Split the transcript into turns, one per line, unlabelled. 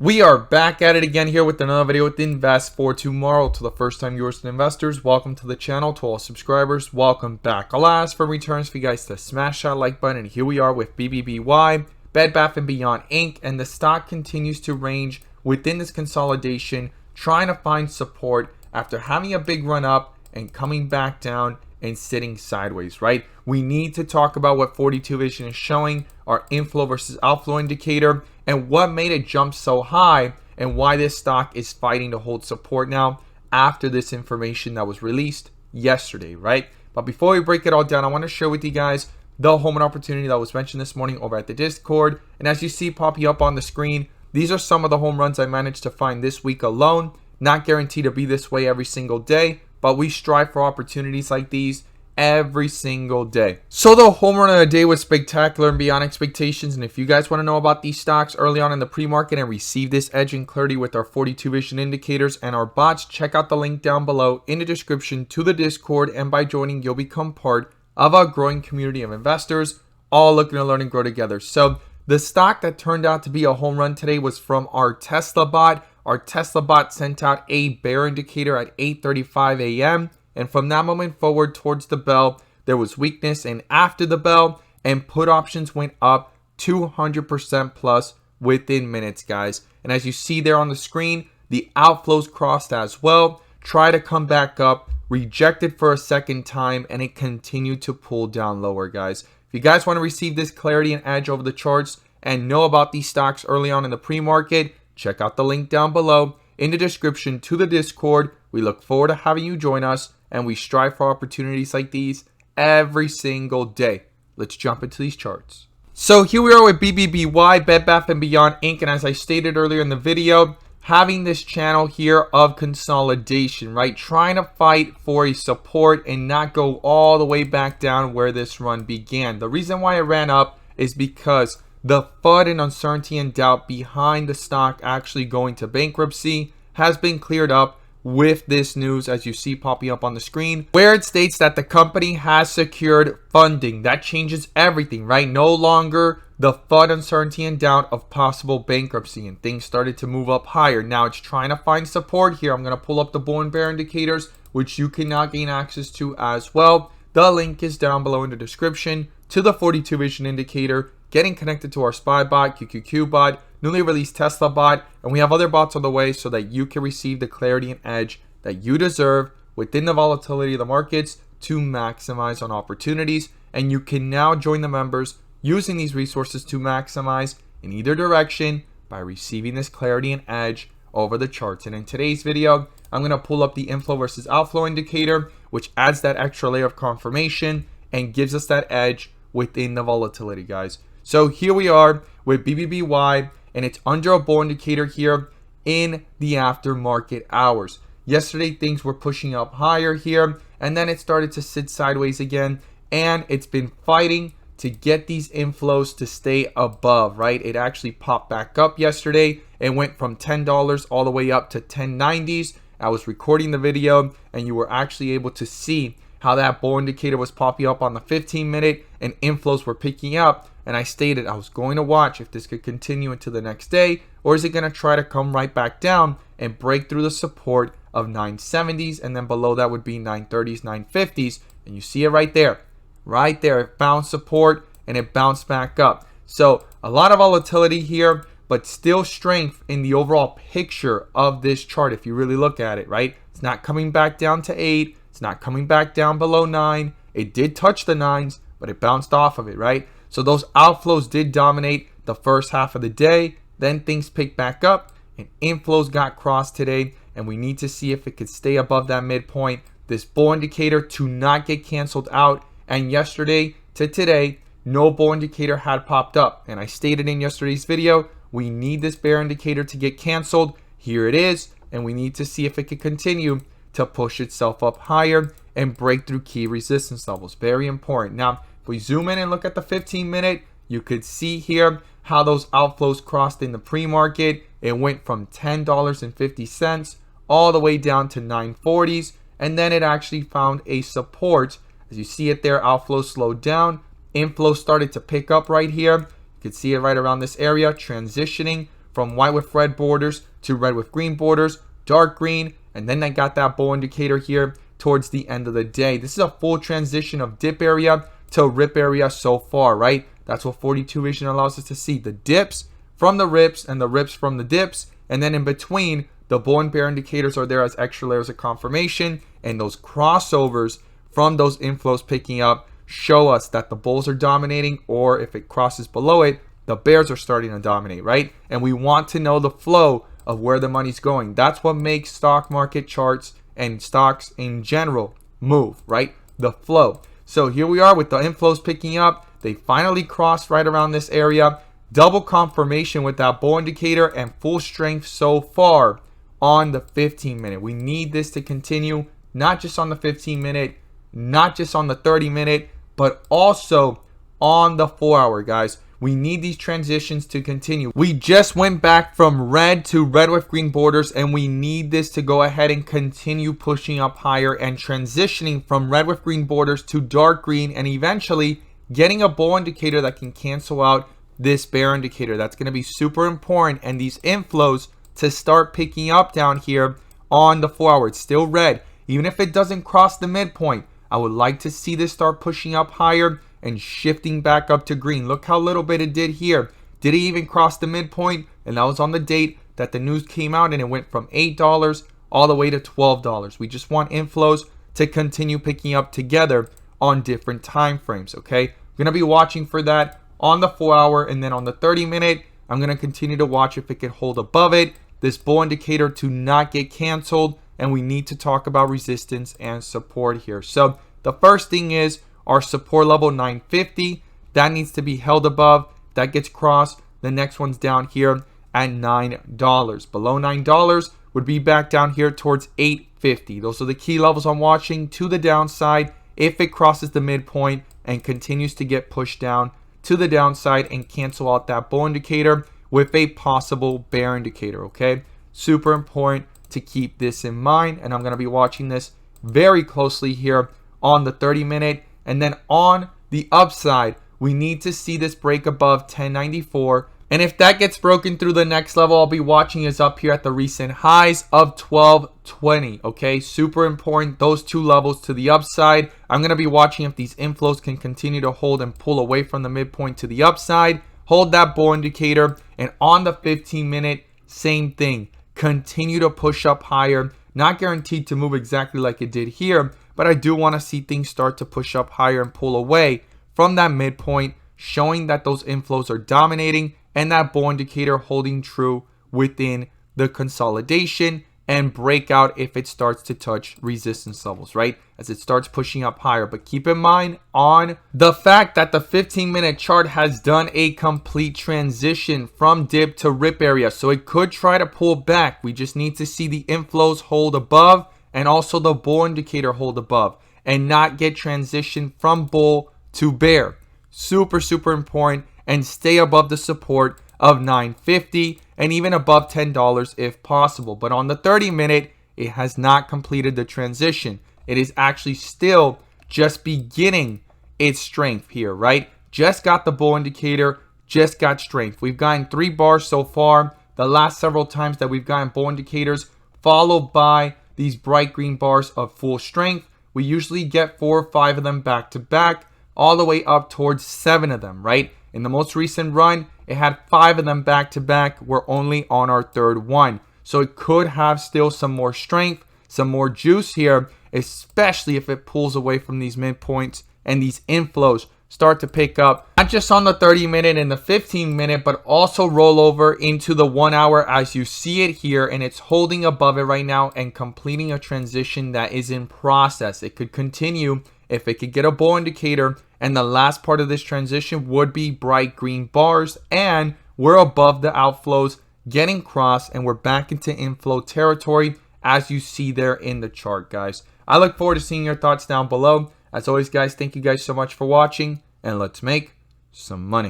We are back at it again here with another video with Invest for Tomorrow. To the first time viewers and investors, welcome to the channel. To all subscribers, welcome back. I'll ask for returns for you guys to smash that like button. And here we are with Bbby, Bed Bath & Beyond Inc. And the stock continues to range within this consolidation, trying to find support after having a big run up and coming back down and sitting sideways, right? We need to talk about what 42 Vision is showing, our inflow versus outflow indicator, and what made it jump so high and why this stock is fighting to hold support now after this information that was released yesterday, right? But before we break it all down, I want to share with you guys the home run opportunity that was mentioned this morning over at the Discord. And as you see popping up on the screen, these are some of the home runs I managed to find this week alone. Not guaranteed to be this way every single day, but we strive for opportunities like these every single day. So the home run of the day was spectacular and beyond expectations. And if you guys want to know about these stocks early on in the pre-market and receive this edge and clarity with our 42 Vision indicators and our bots, check out the link down below in the description to the Discord. And by joining, you'll become part of a growing community of investors, all looking to learn and grow together. So the stock that turned out to be a home run today was from our Tesla bot. Our Tesla bot sent out a bear indicator at 8:35 a.m. And from that moment forward towards the bell, there was weakness. And after the bell, and put options went up 200% plus within minutes, guys. And as you see there on the screen, the outflows crossed as well. Try to come back up, rejected for a second time, and it continued to pull down lower, guys. If you guys want to receive this clarity and edge over the charts and know about these stocks early on in the pre-market, check out the link down below in the description to the Discord. We look forward to having you join us, and we strive for opportunities like these every single day. Let's jump into these charts. So here we are with Bbby, Bed Bath & Beyond Inc. And as I stated earlier in the video, having this channel here of consolidation, right? Trying to fight for a support and not go all the way back down where this run began. The reason why it ran up is because the FUD and uncertainty and doubt behind the stock actually going to bankruptcy has been cleared up with this news, as you see popping up on the screen, where it states that the company has secured funding. That changes everything, right? No longer the FUD, uncertainty, and doubt of possible bankruptcy, and things started to move up higher. Now it's trying to find support here. I'm going to pull up the bull and bear indicators, which you can now gain access to as well. The link is down below in the description to the 42 Vision indicator, getting connected to our SPY bot, QQQ bot, newly released Tesla bot, and we have other bots on the way so that you can receive the clarity and edge that you deserve within the volatility of the markets to maximize on opportunities. And you can now join the members using these resources to maximize in either direction by receiving this clarity and edge over the charts. And in today's video, I'm going to pull up the inflow versus outflow indicator, which adds that extra layer of confirmation and gives us that edge within the volatility, guys. So here we are with Bbby, and it's under a bull indicator here in the aftermarket hours. Yesterday, things were pushing up higher here, and then it started to sit sideways again, and it's been fighting to get these inflows to stay above, right? It actually popped back up yesterday and went from $10 all the way up to 10.90s. I was recording the video, and you were actually able to see how that bull indicator was popping up on the 15-minute and inflows were picking up. And I stated I was going to watch if this could continue into the next day, or is it going to try to come right back down and break through the support of 970s, and then below that would be 930s, 950s. And you see it right there. Right there, it found support and it bounced back up. So a lot of volatility here, but still strength in the overall picture of this chart if you really look at it, right? It's not coming back down to 8. It's not coming back down below 9. It did touch the 9s, but it bounced off of it, right? So those outflows did dominate the first half of the day. Then things picked back up and inflows got crossed today. And we need to see if it could stay above that midpoint. This bull indicator to not get canceled out. And yesterday to today, no bull indicator had popped up. And I stated in yesterday's video, we need this bear indicator to get canceled. Here it is. And we need to see if it could continue to push itself up higher and break through key resistance levels. Very important. Now, if we zoom in and look at the 15-minute, you could see here how those outflows crossed in the pre-market. It went from $10.50 all the way down to 940s, and then it actually found a support. As you see it there, outflows slowed down. Inflow started to pick up right here. You can see it right around this area, transitioning from white with red borders to red with green borders, dark green, and then I got that bull indicator here towards the end of the day. This is a full transition of dip area to rip area so far, right? That's what 42 vision allows us to see. The dips from the rips and the rips from the dips, and then in between, the bull and bear indicators are there as extra layers of confirmation, and those crossovers from those inflows picking up show us that the bulls are dominating, or if it crosses below it, the bears are starting to dominate, right? And we want to know the flow of where the money's going. That's what makes stock market charts and stocks in general move, right? The flow. So here we are with the inflows picking up. They finally crossed right around this area. Double confirmation with that bull indicator and full strength so far on the 15-minute. We need this to continue, not just on the 15-minute, not just on the 30-minute, but also on the 4-hour, guys. We need these transitions to continue. We just went back from red to red with green borders, and we need this to go ahead and continue pushing up higher and transitioning from red with green borders to dark green, and eventually getting a bull indicator that can cancel out this bear indicator. That's going to be super important, and these inflows to start picking up down here on the 4-hour. It's still red. Even if it doesn't cross the midpoint, I would like to see this start pushing up higher and shifting back up to green. Look how little bit it did here. Did it even cross the midpoint? And that was on the date that the news came out, and it went from $8 all the way to $12. We just want inflows to continue picking up together on different time frames, okay? We're going to be watching for that on the 4-hour, and then on the 30-minute, I'm going to continue to watch if it can hold above it. This bull indicator to not get canceled, and we need to talk about resistance and support here. So the first thing is our support level 950. That needs to be held above. That gets crossed. The next one's down here at $9. Below $9 would be back down here towards $8.50. Those are the key levels I'm watching to the downside. If it crosses the midpoint and continues to get pushed down to the downside and cancel out that bull indicator with a possible bear indicator, okay? Super important to keep this in mind, and I'm going to be watching this very closely here on the 30-minute. And then on the upside, we need to see this break above 1094. And if that gets broken through, the next level I'll be watching is up here at the recent highs of 1220. Okay, super important. Those two levels to the upside. I'm going to be watching if these inflows can continue to hold and pull away from the midpoint to the upside. Hold that bull indicator. And on the 15-minute, same thing. Continue to push up higher. Not guaranteed to move exactly like it did here, but I do want to see things start to push up higher and pull away from that midpoint, showing that those inflows are dominating and that bull indicator holding true within the consolidation and breakout if it starts to touch resistance levels, right? As it starts pushing up higher. But keep in mind on the fact that the 15-minute chart has done a complete transition from dip to rip area. So it could try to pull back. We just need to see the inflows hold above and also the bull indicator hold above and not get transition from bull to bear. Super, super important, and stay above the support of 950 and even above $10 if possible. But on the 30-minute, it has not completed the transition. It is actually still just beginning its strength here, right? Just got the bull indicator, just got strength. We've gotten 3 bars so far. The last several times that we've gotten bull indicators, followed by these bright green bars of full strength. We usually get 4 or 5 of them back to back, all the way up towards 7 of them, right? In the most recent run, it had 5 of them back to back. We're only on our 3rd one. So it could have still some more strength, some more juice here, especially if it pulls away from these midpoints and these inflows start to pick up, not just on the 30-minute and the 15-minute, but also roll over into the 1 hour as you see it here, and it's holding above it right now and completing a transition that is in process. It could continue if it could get a bull indicator, and the last part of this transition would be bright green bars, and we're above the outflows getting crossed, and we're back into inflow territory as you see there in the chart, guys. I look forward to seeing your thoughts down below. As always, guys, thank you guys so much for watching, and let's make some money.